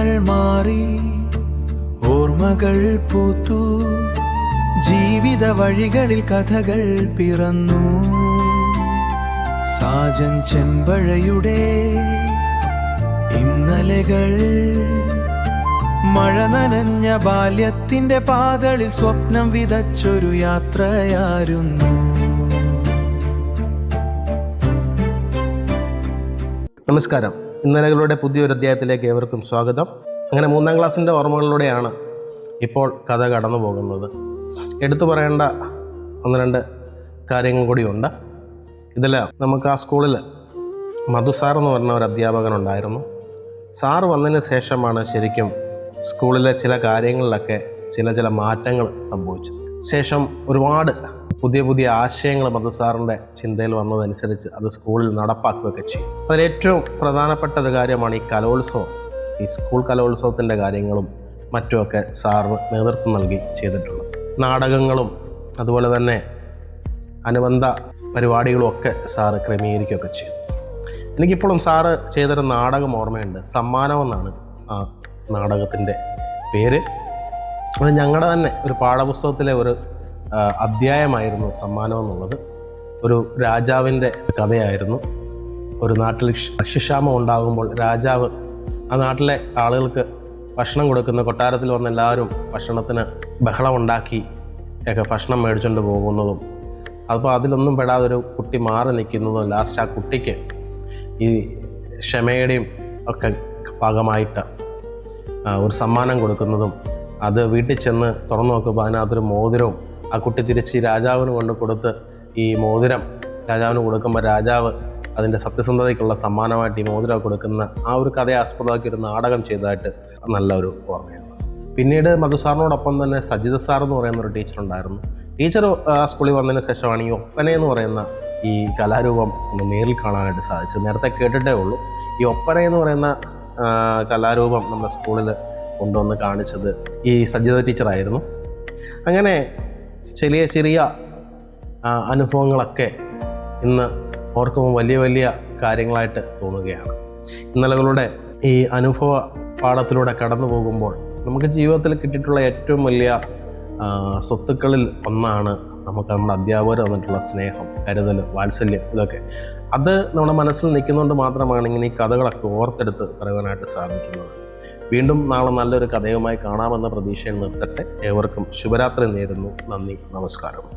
കാലങ്ങൾ മാറി ഓർമ്മകൾ പൂത്തു ജീവിത വഴികളിൽ കഥകൾ പിറന്നു സാജൻ ചെമ്പഴയുടെ ഇന്നലെകൾ മഴ നനഞ്ഞ ബാല്യത്തിന്റെ പാതകളിൽ സ്വപ്നം വിതച്ചൊരു യാത്രയായിരുന്നു. നമസ്കാരം. ഇന്നലകളുടെ പുതിയൊരു അധ്യായത്തിലേക്ക് ഏവർക്കും സ്വാഗതം. അങ്ങനെ 3ാം ക്ലാസ്സിൻ്റെ ഓർമ്മകളിലൂടെയാണ് ഇപ്പോൾ കഥ കടന്നു പോകുന്നത്. എടുത്തു പറയേണ്ട 1-2 കാര്യങ്ങൾ കൂടിയുണ്ട്. ഇതിൽ നമുക്ക് ആ സ്കൂളിൽ മധു സാർ എന്ന് പറഞ്ഞ ഒരു അധ്യാപകനുണ്ടായിരുന്നു. സാറ് വന്നതിന് ശേഷമാണ് ശരിക്കും സ്കൂളിലെ ചില കാര്യങ്ങളിലൊക്കെ ചില മാറ്റങ്ങൾ സംഭവിച്ചത്. ശേഷം ഒരുപാട് പുതിയ ആശയങ്ങൾ മധു സാറിൻ്റെ ചിന്തയിൽ വന്നതനുസരിച്ച് അത് സ്കൂളിൽ നടപ്പാക്കുകയൊക്കെ ചെയ്യും. അതിലേറ്റവും പ്രധാനപ്പെട്ട ഒരു കാര്യമാണ് ഈ കലോത്സവം. ഈ സ്കൂൾ കലോത്സവത്തിൻ്റെ കാര്യങ്ങളും മറ്റുമൊക്കെ സാറിന് നേതൃത്വം നൽകി ചെയ്തിട്ടുള്ളത്. നാടകങ്ങളും അതുപോലെ തന്നെ അനുബന്ധ പരിപാടികളും ഒക്കെ സാറ് ക്രമീകരിക്കുകയൊക്കെ ചെയ്തു. എനിക്കിപ്പോഴും സാറ് ചെയ്തൊരു നാടകം ഓർമ്മയുണ്ട്. സമ്മാനം എന്നാണ് ആ നാടകത്തിൻ്റെ പേര്. അത് ഞങ്ങളുടെ തന്നെ ഒരു പാഠപുസ്തകത്തിലെ ഒരു അധ്യായമായിരുന്നു സമ്മാനം എന്നുള്ളത്. ഒരു രാജാവിൻ്റെ കഥയായിരുന്നു. ഒരു നാട്ടിൽ ഭക്ഷ്യക്ഷാമം ഉണ്ടാകുമ്പോൾ രാജാവ് ആ നാട്ടിലെ ആളുകൾക്ക് ഭക്ഷണം കൊടുക്കുന്ന കൊട്ടാരത്തിൽ വന്ന എല്ലാവരും ഭക്ഷണത്തിന് ബഹളമുണ്ടാക്കി ഒക്കെ ഭക്ഷണം മേടിച്ചുകൊണ്ട് പോകുന്നതും അപ്പോൾ അതിലൊന്നും പെടാതെ ഒരു കുട്ടി മാറി നിൽക്കുന്നതും ലാസ്റ്റ് ആ കുട്ടിക്ക് ഈ ക്ഷമയുടെയും ഒക്കെ ഭാഗമായിട്ട് ഒരു സമ്മാനം കൊടുക്കുന്നതും അത് വീട്ടിൽ ചെന്ന് തുറന്നു നോക്കുമ്പോൾ അതിനകത്തൊരു മോതിരവും ആ കുട്ടി തിരിച്ച് രാജാവിന് കൊണ്ട് കൊടുത്ത് ഈ മോതിരം രാജാവിന് കൊടുക്കുമ്പോൾ രാജാവ് അതിൻ്റെ സത്യസന്ധതയ്ക്കുള്ള സമ്മാനമായിട്ട് ഈ മോതിരം കൊടുക്കുന്ന ആ ഒരു കഥയെ ആസ്പദമാക്കി ഒരു നാടകം ചെയ്തതായിട്ട് നല്ലൊരു ഓർമ്മയാണ്. പിന്നീട് മധു സാറിനോടൊപ്പം തന്നെ സജിത സാർ എന്ന് പറയുന്ന ഒരു ടീച്ചറുണ്ടായിരുന്നു. ടീച്ചർ ആ സ്കൂളിൽ വന്നതിന് ശേഷമാണ് ഈ ഒപ്പന എന്ന് പറയുന്ന ഈ കലാരൂപം ഒന്ന് നേരിൽ കാണാനായിട്ട് സാധിച്ചത്. നേരത്തെ കേട്ടിട്ടേ ഉള്ളൂ. ഈ ഒപ്പന എന്ന് പറയുന്ന കലാരൂപം നമ്മുടെ സ്കൂളിൽ കൊണ്ടുവന്ന് കാണിച്ചത് ഈ സജിത ടീച്ചറായിരുന്നു. അങ്ങനെ ചെറിയ അനുഭവങ്ങളൊക്കെ ഇന്ന് ഓർക്കുമ്പോൾ വലിയ കാര്യങ്ങളായിട്ട് തോന്നുകയാണ്. ഇന്നലകളുടെ ഈ അനുഭവ പാഠത്തിലൂടെ കടന്നു പോകുമ്പോൾ നമുക്ക് ജീവിതത്തിൽ കിട്ടിയിട്ടുള്ള ഏറ്റവും വലിയ സ്വത്തുക്കളിൽ ഒന്നാണ് നമുക്ക് നമ്മുടെ അധ്യാപകർ തന്നിട്ടുള്ള സ്നേഹം, കരുതൽ, വാത്സല്യം. ഇതൊക്കെ അത് നമ്മുടെ മനസ്സിൽ നിൽക്കുന്നതുകൊണ്ട് മാത്രമാണ് ഇങ്ങനെ ഈ കഥകളൊക്കെ ഓർത്തെടുത്ത് പറയുവാനായിട്ട് സാധിക്കുന്നത്. വീണ്ടും നാളെ നല്ലൊരു കഥയുമായി കാണാമെന്ന പ്രതീക്ഷയിൽ നിർത്തട്ടെ. ഏവർക്കും ശുഭരാത്രി നേരുന്നു. നന്ദി, നമസ്കാരം.